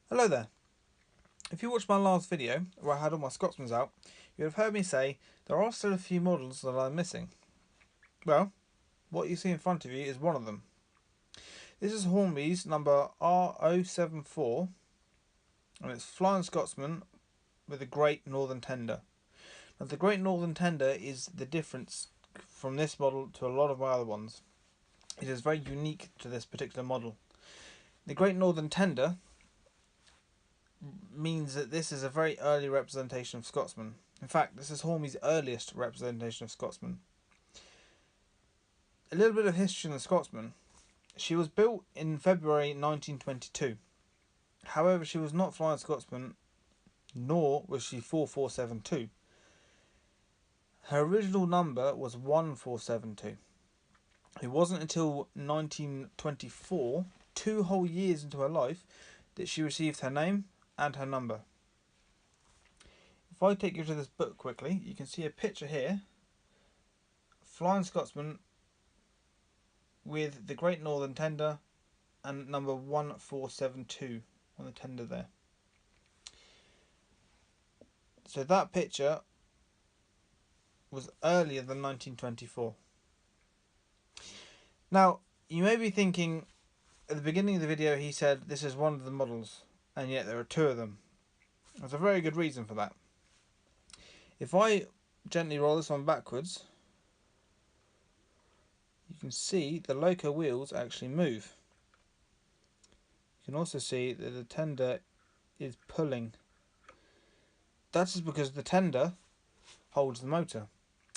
Hello there. If you watched my last video where I had all my Scotsmans out, you would have heard me say there are still a few models that I'm missing. Well, what you see in front of you is one of them. This is Hornby's number R.074 and it's Flying Scotsman with a Great Northern Tender. Now the Great Northern Tender is the difference from this model to a lot of my other ones. It is very unique to this particular model. The Great Northern Tender means that this is a very early representation of Scotsman. In fact, this is Hornby's earliest representation of Scotsman. A little bit of history on the Scotsman. She was built in February 1922. However, she was not Flying Scotsman, nor was she 4472. Her original number was 1472. It wasn't until 1924, 2 whole years into her life, that she received her name and her number. If I take you to this book quickly, you can see a picture here. Flying Scotsman with the Great Northern Tender and number 1472 on the tender there. So that picture was earlier than 1924. Now, you may be thinking, at the beginning of the video he said this is one of the models, and yet there are 2 of them. There's a very good reason for that. If I gently roll this one backwards, you can see the loco wheels actually move. You can also see that the tender is pulling. That is because the tender holds the motor.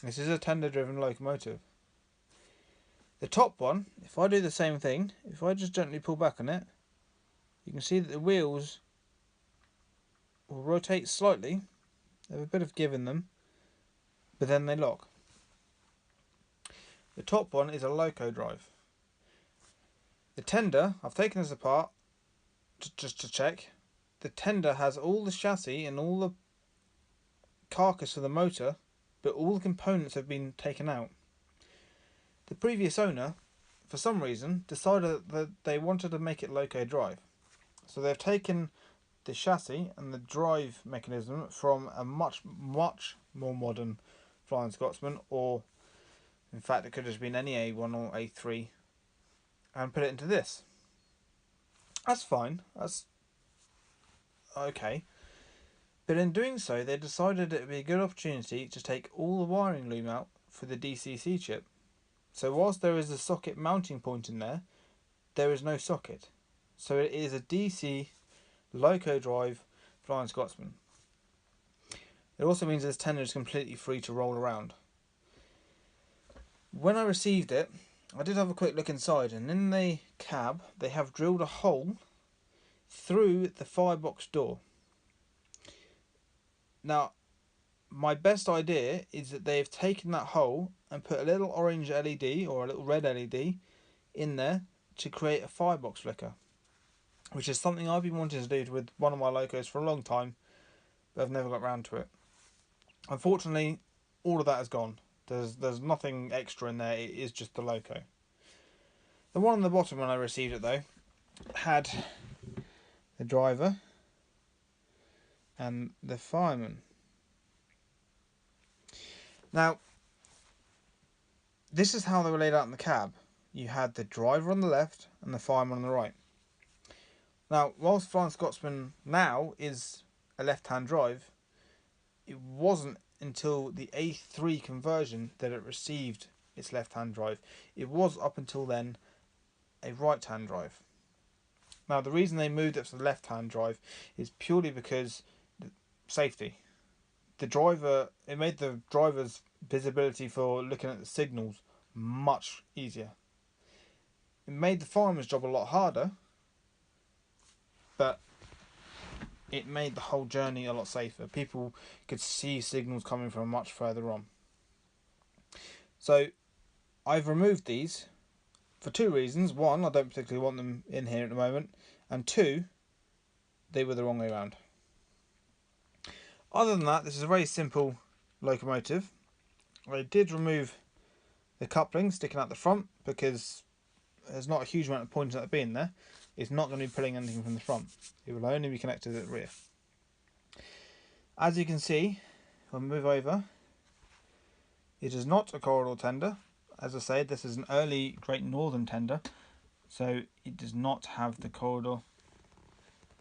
This is a tender driven locomotive. The top one, if I do the same thing, if I just gently pull back on it, you can see that the wheels will rotate slightly. They have a bit of give in them, but then they lock. The top one is a loco drive. The tender, I've taken this apart just to check. The tender has all the chassis and all the carcass of the motor, but all the components have been taken out. The previous owner, for some reason, decided that they wanted to make it loco drive. So they've taken the chassis and the drive mechanism from a much more modern Flying Scotsman, or in fact it could have been any A1 or A3, and put it into this. That's fine, that's okay. But in doing so, they decided it would be a good opportunity to take all the wiring loom out for the DCC chip. So whilst there is a socket mounting point in there, there is no socket. So it is a DC loco drive Flying Scotsman. It also means this tender is completely free to roll around. When I received it, I did have a quick look inside, and in the cab they have drilled a hole through the firebox door. Now, my best idea is that they've taken that hole and put a little orange LED or a little red LED in there to create a firebox flicker, which is something I've been wanting to do with one of my locos for a long time, but I've never got around to it. Unfortunately, all of that is gone. There's nothing extra in there, it is just the loco. The one on the bottom when I received it though had the driver and the fireman. Now, this is how they were laid out in the cab. You had the driver on the left and the fireman on the right. Now, whilst Flying Scotsman now is a left-hand drive, it wasn't until the A3 conversion that it received its left-hand drive. It was up until then a right-hand drive. Now, the reason they moved it to the left-hand drive is purely because safety. It made the driver's visibility for looking at the signals much easier. It made the fireman's job a lot harder, but it made the whole journey a lot safer. People could see signals coming from much further on. So I've removed these for 2 reasons. 1, I don't particularly want them in here at the moment, and 2, they were the wrong way around. Other than that, this is a very simple locomotive. I did remove the coupling sticking out the front because there's not a huge amount of point in that being there. it's not going to be pulling anything from the front. It will only be connected at the rear. As you can see, when we move over, it is not a corridor tender. As I say, this is an early Great Northern tender, so it does not have the corridor.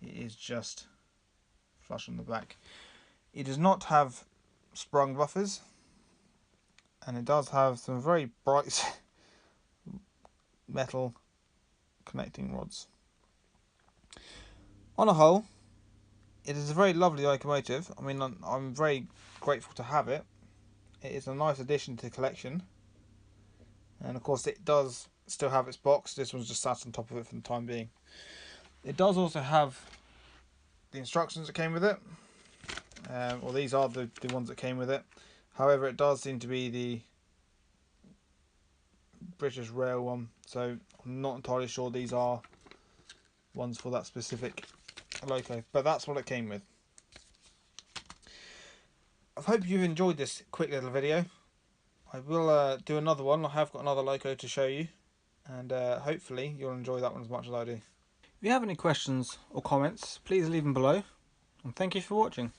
It is just flush on the back. It does not have sprung buffers, and it does have some very bright metal connecting rods. On a whole, it is a very lovely locomotive. I mean, I'm very grateful to have it. It is a nice addition to the collection, and of course it does still have its box. This one's just sat on top of it for the time being. It does also have the instructions that came with it. Well, these are the ones that came with it. However, it does seem to be the British Rail one, so I'm not entirely sure these are ones for that specific loco, but that's what it came with. I hope you've enjoyed this quick little video. I will do another one. I have got another loco to show you, and hopefully you'll enjoy that one as much as I do. If you have any questions or comments, please leave them below, and thank you for watching.